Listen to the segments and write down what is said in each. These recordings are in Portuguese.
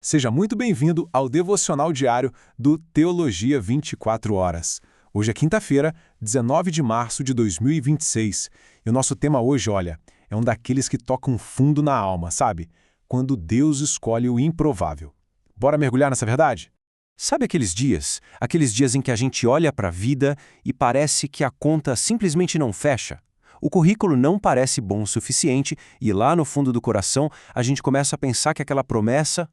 Seja muito bem-vindo ao devocional diário do Teologia 24 Horas. Hoje é quinta-feira, 19 de março de 2026. E o nosso tema hoje, olha, é um daqueles que tocam fundo na alma, sabe? Quando Deus escolhe o improvável. Bora mergulhar nessa verdade? Sabe aqueles dias? Aqueles dias em que a gente olha para a vida e parece que a conta simplesmente não fecha? O currículo não parece bom o suficiente e lá no fundo do coração a gente começa a pensar que aquela promessa,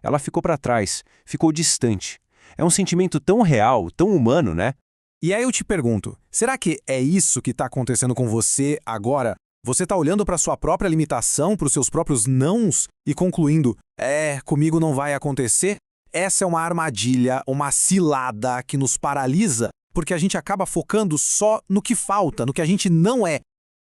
ela ficou para trás, ficou distante. É um sentimento tão real, tão humano, né? E aí eu te pergunto, será que é isso que está acontecendo com você agora? Você está olhando para sua própria limitação, para os seus próprios nãos e concluindo, comigo não vai acontecer? Essa é uma armadilha, uma cilada que nos paralisa, porque a gente acaba focando só no que falta, no que a gente não é.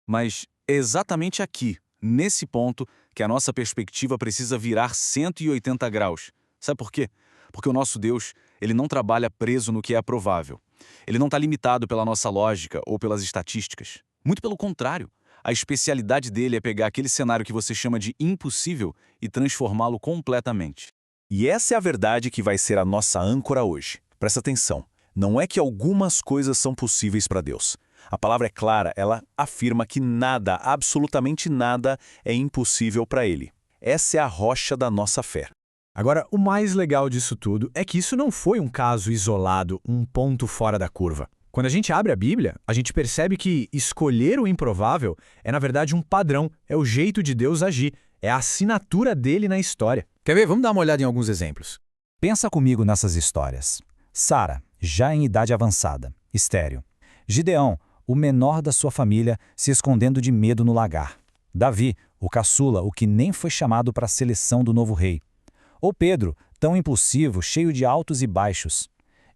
Mas é exatamente aqui, nesse ponto, que a nossa perspectiva precisa virar 180 graus. Sabe por quê? Porque o nosso Deus, ele não trabalha preso no que é provável. Ele não está limitado pela nossa lógica ou pelas estatísticas. Muito pelo contrário. A especialidade dele é pegar aquele cenário que você chama de impossível e transformá-lo completamente. E essa é a verdade que vai ser a nossa âncora hoje. Presta atenção. Não é que algumas coisas são possíveis para Deus. A palavra é clara, ela afirma que nada, absolutamente nada, é impossível para Ele. Essa é a rocha da nossa fé. Agora, o mais legal disso tudo é que isso não foi um caso isolado, um ponto fora da curva. Quando a gente abre a Bíblia, a gente percebe que escolher o improvável é, na verdade, um padrão, é o jeito de Deus agir, é a assinatura dele na história. Quer ver? Vamos dar uma olhada em alguns exemplos. Pensa comigo nessas histórias. Sara, já em idade avançada, estéril. Gideão, o menor da sua família, se escondendo de medo no lagar. Davi, o caçula, o que nem foi chamado para a seleção do novo rei. Ou Pedro, tão impulsivo, cheio de altos e baixos.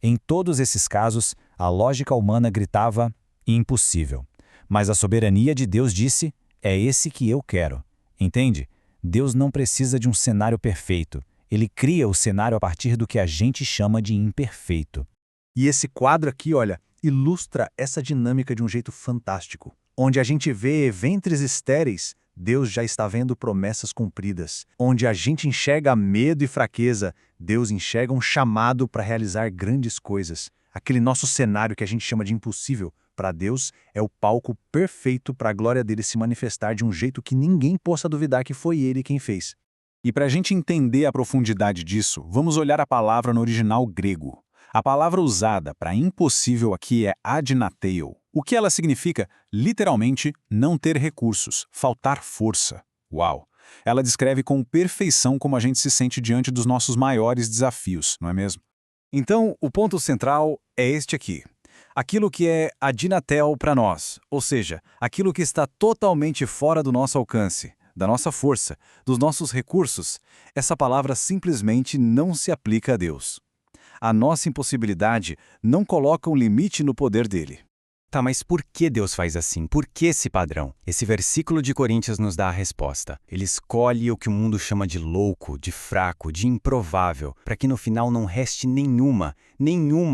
Em todos esses casos, a lógica humana gritava impossível. Mas a soberania de Deus disse, é esse que eu quero. Entende? Deus não precisa de um cenário perfeito. Ele cria o cenário a partir do que a gente chama de imperfeito. E esse quadro aqui, olha, ilustra essa dinâmica de um jeito fantástico. Onde a gente vê ventres estéreis, Deus já está vendo promessas cumpridas. Onde a gente enxerga medo e fraqueza, Deus enxerga um chamado para realizar grandes coisas. Aquele nosso cenário que a gente chama de impossível, para Deus, é o palco perfeito para a glória dele se manifestar de um jeito que ninguém possa duvidar que foi ele quem fez. E para a gente entender a profundidade disso, vamos olhar a palavra no original grego. A palavra usada para impossível aqui é adnateio. O que ela significa? Literalmente, não ter recursos, faltar força. Uau! Ela descreve com perfeição como a gente se sente diante dos nossos maiores desafios, não é mesmo? Então, o ponto central é este aqui. Aquilo que é adnatel para nós, ou seja, aquilo que está totalmente fora do nosso alcance, da nossa força, dos nossos recursos, essa palavra simplesmente não se aplica a Deus. A nossa impossibilidade não coloca um limite no poder dele. Tá, mas por que Deus faz assim? Por que esse padrão? Esse versículo de Coríntios nos dá a resposta. Ele escolhe o que o mundo chama de louco, de fraco, de improvável, para que no final não reste nenhuma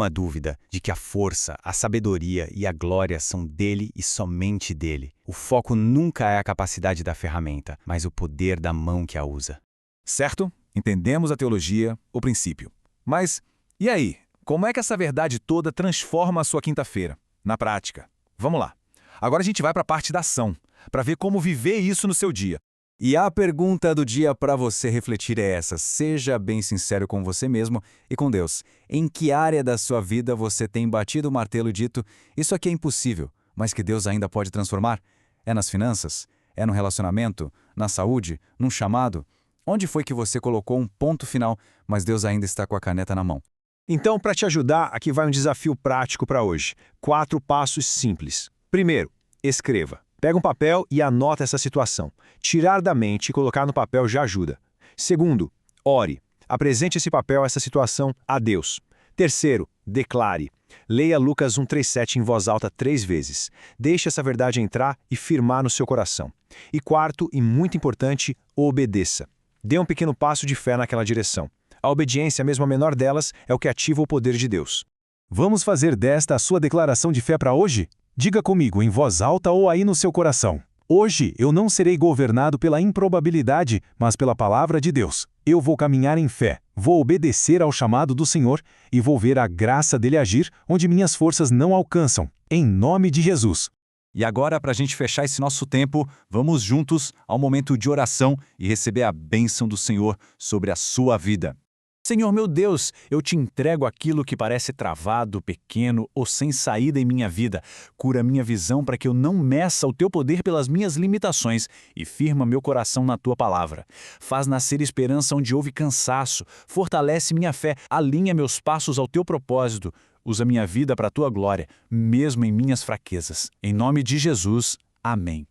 dúvida de que a força, a sabedoria e a glória são dele e somente dele. O foco nunca é a capacidade da ferramenta, mas o poder da mão que a usa. Certo? Entendemos a teologia, o princípio. Mas, e aí? Como é que essa verdade toda transforma a sua quinta-feira? Na prática. Vamos lá. Agora a gente vai para a parte da ação, para ver como viver isso no seu dia. E a pergunta do dia para você refletir é essa. Seja bem sincero com você mesmo e com Deus. Em que área da sua vida você tem batido o martelo e dito, isso aqui é impossível, mas que Deus ainda pode transformar? É nas finanças? É no relacionamento? Na saúde? Num chamado? Onde foi que você colocou um ponto final, mas Deus ainda está com a caneta na mão? Então, para te ajudar, aqui vai um desafio prático para hoje. 4 passos simples. Primeiro, escreva. Pega um papel e anota essa situação. Tirar da mente e colocar no papel já ajuda. Segundo, ore. Apresente esse papel, essa situação, a Deus. Terceiro, declare. Leia Lucas 1:37 em voz alta 3 vezes. Deixe essa verdade entrar e firmar no seu coração. E quarto, e muito importante, obedeça. Dê um pequeno passo de fé naquela direção. A obediência, mesmo a menor delas, é o que ativa o poder de Deus. Vamos fazer desta a sua declaração de fé para hoje? Diga comigo em voz alta ou aí no seu coração. Hoje eu não serei governado pela improbabilidade, mas pela palavra de Deus. Eu vou caminhar em fé, vou obedecer ao chamado do Senhor e vou ver a graça dele agir onde minhas forças não alcançam, em nome de Jesus. E agora, para a gente fechar esse nosso tempo, vamos juntos ao momento de oração e receber a bênção do Senhor sobre a sua vida. Senhor meu Deus, eu te entrego aquilo que parece travado, pequeno ou sem saída em minha vida. Cura minha visão para que eu não meça o teu poder pelas minhas limitações e firma meu coração na tua palavra. Faz nascer esperança onde houve cansaço, fortalece minha fé, alinha meus passos ao teu propósito. Usa minha vida para a tua glória, mesmo em minhas fraquezas. Em nome de Jesus, amém.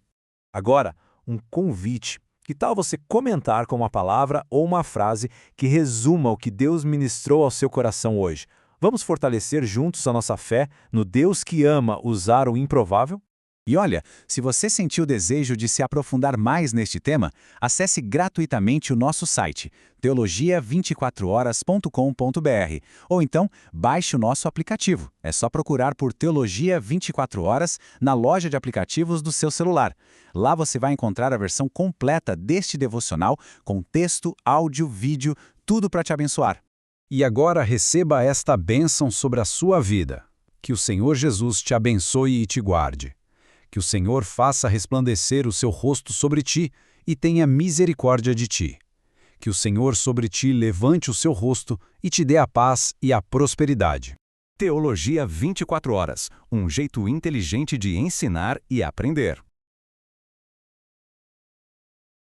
Agora, um convite. Que tal você comentar com uma palavra ou uma frase que resuma o que Deus ministrou ao seu coração hoje? Vamos fortalecer juntos a nossa fé no Deus que ama usar o improvável? E olha, se você sentiu o desejo de se aprofundar mais neste tema, acesse gratuitamente o nosso site, teologia24horas.com.br, ou então baixe o nosso aplicativo. É só procurar por Teologia 24 Horas na loja de aplicativos do seu celular. Lá você vai encontrar a versão completa deste devocional, com texto, áudio, vídeo, tudo para te abençoar. E agora receba esta bênção sobre a sua vida. Que o Senhor Jesus te abençoe e te guarde. Que o Senhor faça resplandecer o seu rosto sobre ti e tenha misericórdia de ti. Que o Senhor sobre ti levante o seu rosto e te dê a paz e a prosperidade. Teologia 24 Horas, um jeito inteligente de ensinar e aprender.